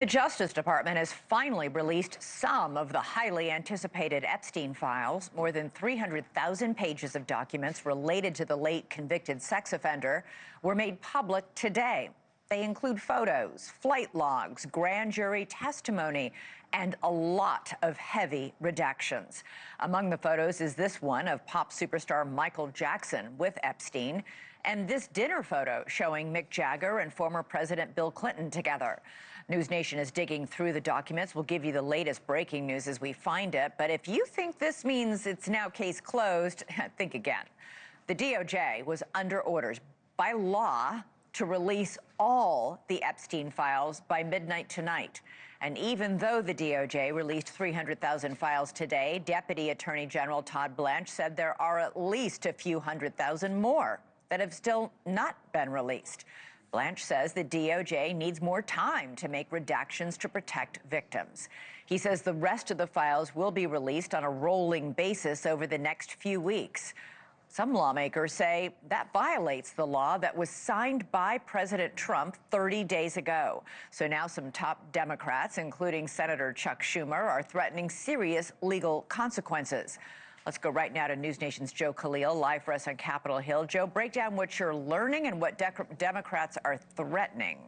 The Justice Department has finally released some of the highly anticipated Epstein files. More than 300,000 pages of documents related to the late convicted sex offender were made public today. They include photos, flight logs, grand jury testimony, and a lot of heavy redactions. Among the photos is this one of pop superstar Michael Jackson with Epstein, and this dinner photo showing Mick Jagger and former President Bill Clinton together. NewsNation is digging through the documents. We'll give you the latest breaking news as we find it. But if you think this means it's now case closed, think again. The DOJ was under orders by law to release all the Epstein files by midnight tonight. And even though the DOJ released 300,000 files today, Deputy Attorney General Todd Blanche said there are at least a few 100,000 more that have still not been released. Blanche says the DOJ needs more time to make redactions to protect victims. He says the rest of the files will be released on a rolling basis over the next few weeks. Some lawmakers say that violates the law that was signed by President Trump 30 days ago. So now some top Democrats, including Senator Chuck Schumer, are threatening serious legal consequences. Let's go right now to NewsNation's Joe Khalil, live for us on Capitol Hill. Joe, break down what you're learning and what Democrats are threatening.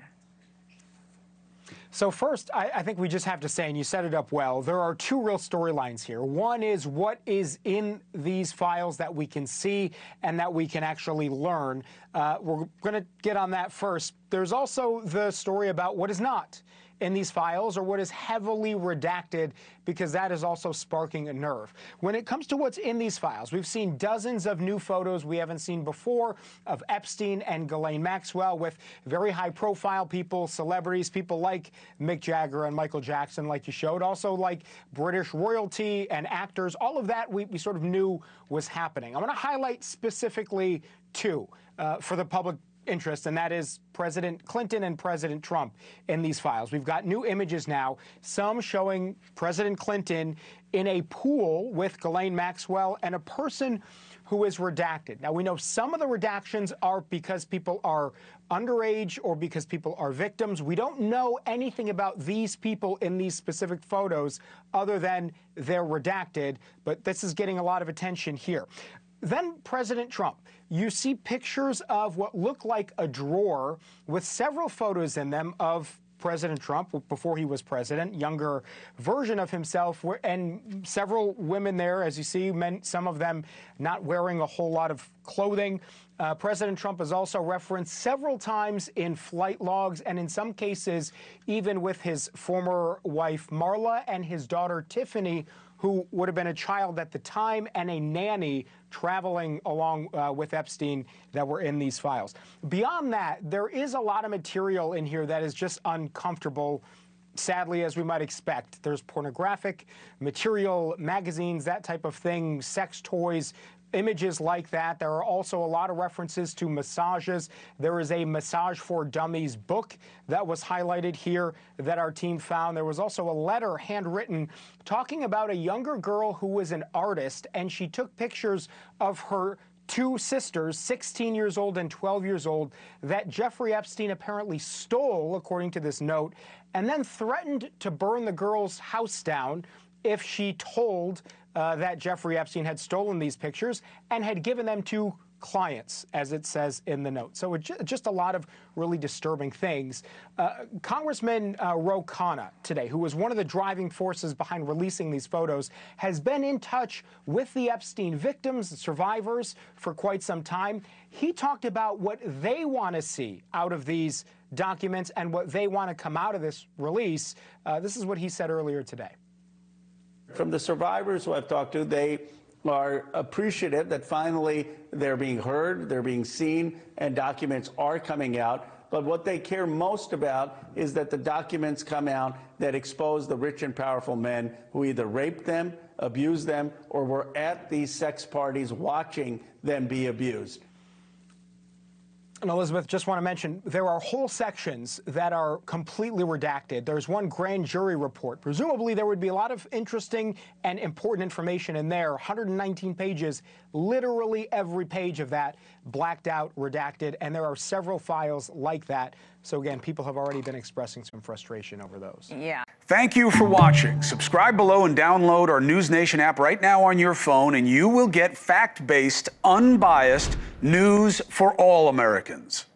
So first, I think we just have to say, and you set it up well, there are two real storylines here. One is what is in these files that we can see and that we can actually learn. We're going to get on that first. There's also the story about what is not in these files or what is heavily redacted, because that is also sparking a nerve. When it comes to what's in these files, we've seen dozens of new photos we haven't seen before of Epstein and Ghislaine Maxwell with very high-profile people, celebrities, people like Mick Jagger and Michael Jackson, like you showed, also like British royalty and actors. All of that we sort of knew was happening. I want to highlight specifically two for the public interest, and that is President Clinton and President Trump in these files. We've got new images now, some showing President Clinton in a pool with Ghislaine Maxwell and a person who is redacted. Now, we know some of the redactions are because people are underage or because people are victims. We don't know anything about these people in these specific photos other than they're redacted, but this is getting a lot of attention here. Then President Trump. You see pictures of what look like a drawer with several photos in them of President Trump before he was president, younger version of himself, and several women there, as you see, some of them not wearing a whole lot of clothing. President Trump is also referenced several times in flight logs and in some cases even with his former wife Marla and his daughter Tiffany, who would have been a child at the time, and a nanny traveling along with Epstein that were in these files. Beyond that, there is a lot of material in here that is just uncomfortable, sadly, as we might expect. There's pornographic material, magazines, that type of thing, sex toys, images like that. There are also a lot of references to massages. There is a Massage for Dummies book that was highlighted here that our team found. There was also a letter handwritten talking about a younger girl who was an artist, and she took pictures of her two sisters, 16 years old and 12 years old, that Jeffrey Epstein apparently stole, according to this note, and then threatened to burn the girl's house down if she told that Jeffrey Epstein had stolen these pictures and had given them to clients, as it says in the note. So just a lot of really disturbing things. Congressman Ro Khanna today, who was one of the driving forces behind releasing these photos, has been in touch with the Epstein victims, the survivors, for quite some time. He talked about what they want to see out of these documents and what they want to come out of this release. This is what he said earlier today. From the survivors who I've talked to, they are appreciative that finally they're being heard, they're being seen, and documents are coming out. But what they care most about is that the documents come out that expose the rich and powerful men who either raped them, abused them, or were at these sex parties watching them be abused. And Elizabeth, just want to mention, there are whole sections that are completely redacted. There's one grand jury report. Presumably, there would be a lot of interesting and important information in there. 119 pages, literally every page of that blacked out, redacted, and there are several files like that. So again, people have already been expressing some frustration over those. Yeah. Thank you for watching. Subscribe below and download our NewsNation app right now on your phone, and you will get fact-based, unbiased news for all Americans.